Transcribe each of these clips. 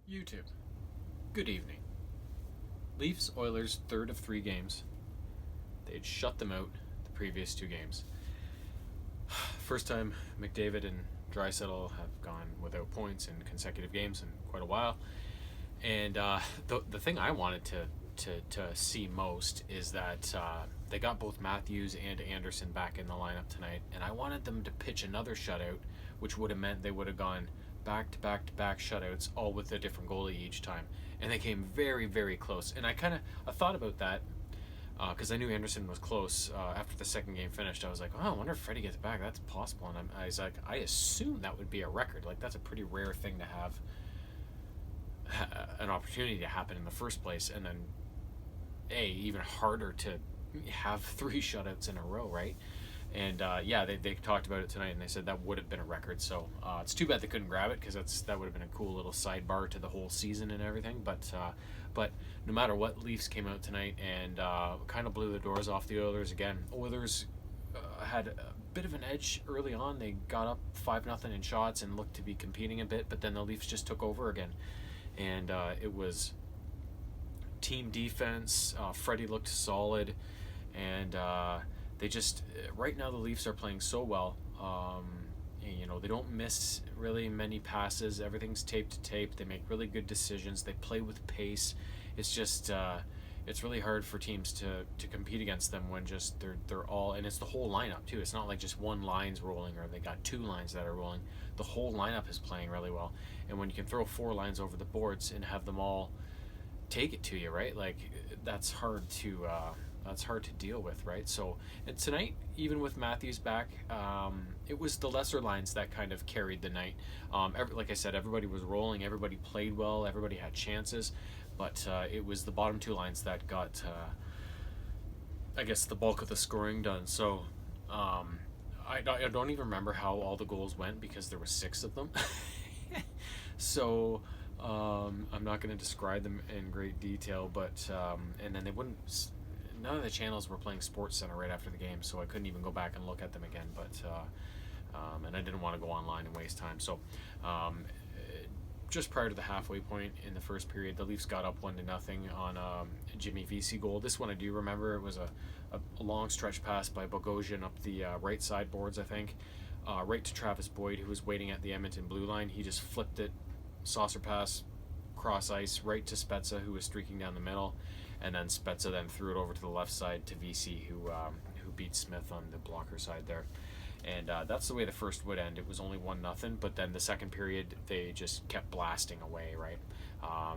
YouTube. Good evening. Leafs Oilers third of three games. They'd shut them out the previous two games. First time McDavid and Draisaitl have gone without points in consecutive games in quite a while. And the thing I wanted to see most is that they got both Matthews and Anderson back in the lineup tonight, and I wanted them to pitch another shutout, which would have meant they would have gone back to back to back shutouts, all with a different goalie each time, and they came very, very close. And I thought about that because I knew Anderson was close after the second game finished. I was like, oh, I wonder if Freddie gets back. That's possible. And I was like, I assume that would be a record. Like, that's a pretty rare thing to have an opportunity to happen in the first place, and then even harder to have three shutouts in a row, right? And they talked about it tonight, and they said that would have been a record. So it's too bad they couldn't grab it, because that would have been a cool little sidebar to the whole season and everything. But no matter what, Leafs came out tonight and kind of blew the doors off the Oilers again. Oilers had a bit of an edge early on. They got up 5-0 in shots and looked to be competing a bit, but then the Leafs just took over again. And it was team defense. Freddie looked solid, and they just right now the Leafs are playing so well. They don't miss really many passes. Everything's tape to tape. They make really good decisions. They play with pace. It's just it's really hard for teams to compete against them when just they're all, and it's the whole lineup too. It's not like just one line's rolling or they got two lines that are rolling. The whole lineup is playing really well, and when you can throw four lines over the boards and have them all take it to you, right? Like, that's hard to deal with, right? So tonight, even with Matthews back, it was the lesser lines that kind of carried the night. Like I said, everybody was rolling, everybody played well, everybody had chances, but it was the bottom two lines that got, I guess, the bulk of the scoring done. So I don't even remember how all the goals went, because there were 6 of them. So I'm not going to describe them in great detail, but and then none of the channels were playing Sports Center right after the game, so I couldn't even go back and look at them again. But and I didn't want to go online and waste time. So just prior to the halfway point in the first period, the Leafs got up 1-0 on a Jimmy Vesey goal. This one I do remember. It was a long stretch pass by Bogosian up the right side boards, I think, right to Travis Boyd, who was waiting at the Edmonton blue line. He just flipped it, saucer pass, cross ice, right to Spezza, who was streaking down the middle, and then Spezza then threw it over to the left side to Vesey, who beat Smith on the blocker side there. And that's the way the first would end. It was only 1-0, but then the second period, they just kept blasting away, right?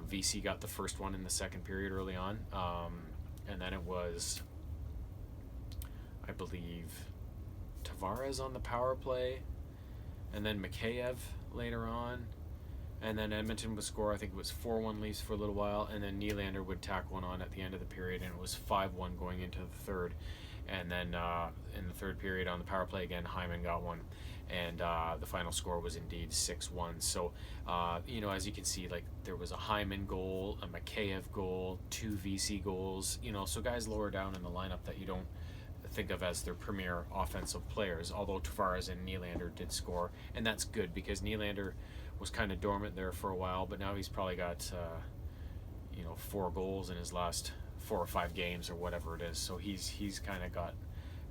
Vesey got the first one in the second period early on, and then it was, I believe, Tavares on the power play, and then Mikheyev later on, and then Edmonton would score. I think it was 4-1 Leafs for a little while, and then Nylander would tack one on at the end of the period, and it was 5-1 going into the third. And then in the third period on the power play again, Hyman got one, and the final score was indeed 6-1. So as you can see, like, there was a Hyman goal, a Mikheyev goal, 2 Vesey goals, so guys lower down in the lineup that you don't think of as their premier offensive players, although Tavares and Nylander did score, and that's good, because Nylander was kind of dormant there for a while, but now he's probably got 4 goals in his last 4 or 5 games or whatever it is, so he's kind of got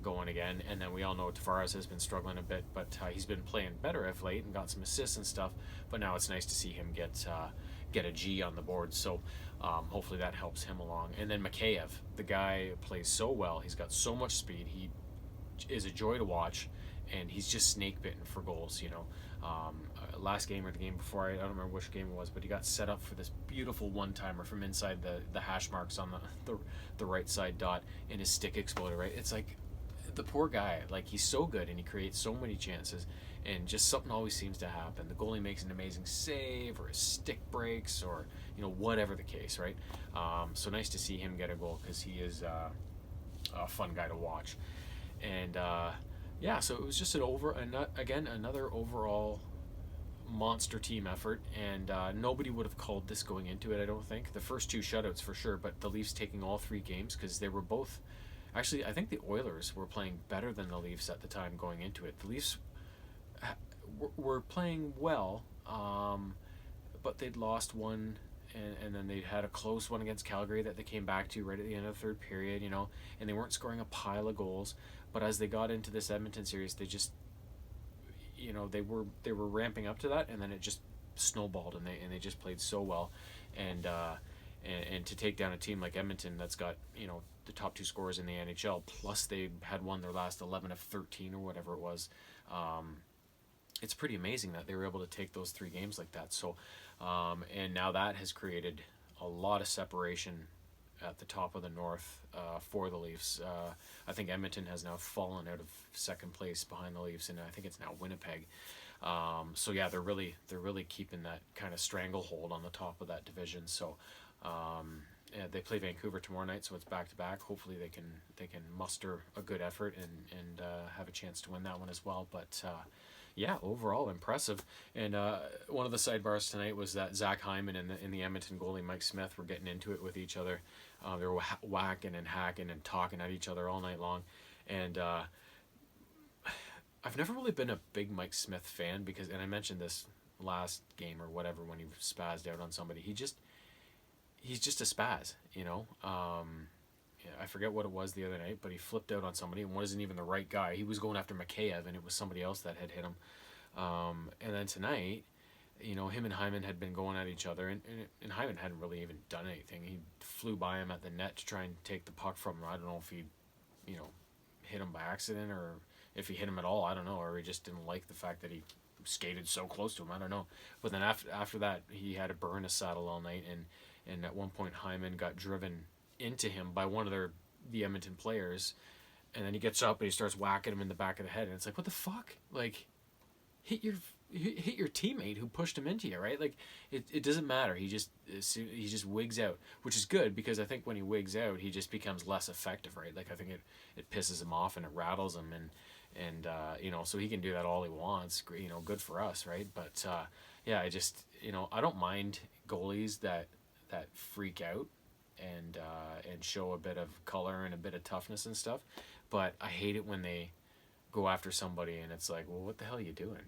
going again. And then we all know Tavares has been struggling a bit, but he's been playing better of late and got some assists and stuff, but now it's nice to see him get a G on the board, so hopefully that helps him along. And then Mikheyev, the guy plays so well, he's got so much speed, he is a joy to watch, and he's just snake bitten for goals. Last game or the game before, I don't remember which game it was, but he got set up for this beautiful one-timer from inside the hash marks on the right side dot, and his stick exploded, right? It's like, the poor guy, like, he's so good and he creates so many chances, and just something always seems to happen. The goalie makes an amazing save, or his stick breaks, or whatever the case, right? So nice to see him get a goal, because he is a fun guy to watch. And so it was just another overall monster team effort, and nobody would have called this going into it, I don't think. The first 2 shutouts for sure, but the Leafs taking all 3 games, because they were both, actually, I think the Oilers were playing better than the Leafs at the time going into it. The Leafs were playing well, but they'd lost one, and then they had a close one against Calgary that they came back to right at the end of the third period, and they weren't scoring a pile of goals. But as they got into this Edmonton series, they just, they were ramping up to that, and then it just snowballed, and they just played so well, and and to take down a team like Edmonton that's got the top two scorers in the NHL, plus they had won their last 11 of 13 or whatever it was. It's pretty amazing that they were able to take those 3 games like that. So, and now that has created a lot of separation at the top of the North for the Leafs. I think Edmonton has now fallen out of second place behind the Leafs, and I think it's now Winnipeg. So yeah, they're really keeping that kind of stranglehold on the top of that division. So yeah, they play Vancouver tomorrow night, so it's back to back. Hopefully they can muster a good effort and have a chance to win that one as well. But yeah, overall impressive. And one of the sidebars tonight was that Zach Hyman and the Edmonton goalie Mike Smith were getting into it with each other. They were whacking and hacking and talking at each other all night long. And I've never really been a big Mike Smith fan because, and I mentioned this last game or whatever when he spazzed out on somebody. He's just a spaz, I forget what it was the other night, but he flipped out on somebody and wasn't even the right guy. He was going after Mikheyev, and it was somebody else that had hit him. And then tonight, him and Hyman had been going at each other, and Hyman hadn't really even done anything. He flew by him at the net to try and take the puck from him. I don't know if he, hit him by accident or if he hit him at all. I don't know, or he just didn't like the fact that he skated so close to him. I don't know. But then after that, he had to burn his saddle all night, and at one point Hyman got driven into him by one of the Edmonton players, and then he gets up and he starts whacking him in the back of the head, and it's like, what the fuck? Like, hit your teammate who pushed him into you, right? Like, it doesn't matter. He just wigs out, which is good because I think when he wigs out, he just becomes less effective, right? Like, I think it pisses him off and it rattles him, and so he can do that all he wants. Good for us, right? But yeah, I don't mind goalies that freak out and show a bit of color and a bit of toughness and stuff, but I hate it when they go after somebody and it's like, well, what the hell are you doing?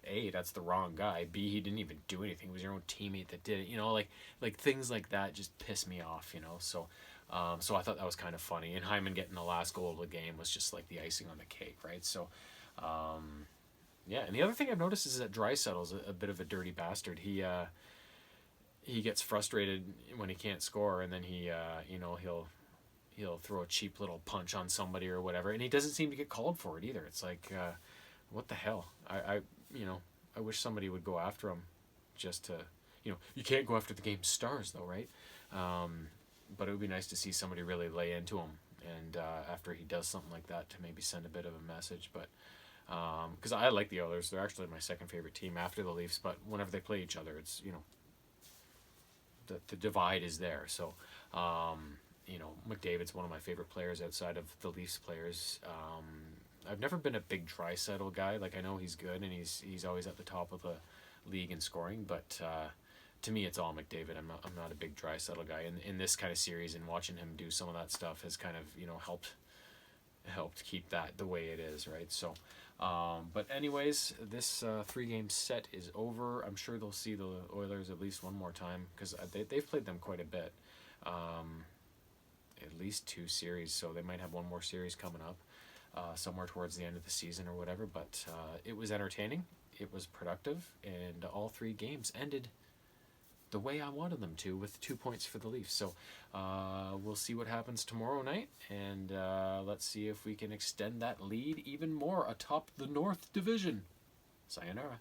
A, that's the wrong guy. B, he didn't even do anything. It was your own teammate that did it. Like things like that just piss me off. So so I thought that was kind of funny. And Hyman getting the last goal of the game was just like the icing on the cake, right? So yeah. And the other thing I've noticed is that Draisaitl's a bit of a dirty bastard. He gets frustrated when he can't score, and then he'll throw a cheap little punch on somebody or whatever, and he doesn't seem to get called for it either. It's like, what the hell? I wish somebody would go after him, just to, you can't go after the game's stars though, right? But it would be nice to see somebody really lay into him, and after he does something like that, to maybe send a bit of a message. But because I like the Oilers, they're actually my second favorite team after the Leafs. But whenever they play each other, it's the divide is there. So, McDavid's one of my favorite players outside of the Leafs players. I've never been a big Draisaitl guy. Like, I know he's good and he's always at the top of the league in scoring, but to me, it's all McDavid. I'm not a big Draisaitl guy. In this kind of series, and watching him do some of that stuff has kind of helped keep that the way it is, right? So. But anyways, this 3-game set is over. I'm sure they'll see the Oilers at least one more time because they've played them quite a bit. At least 2 series, so they might have one more series coming up somewhere towards the end of the season or whatever. But it was entertaining, it was productive, and all 3 games ended the way I wanted them to, with 2 points for the Leafs. So we'll see what happens tomorrow night, and let's see if we can extend that lead even more atop the North Division. Sayonara.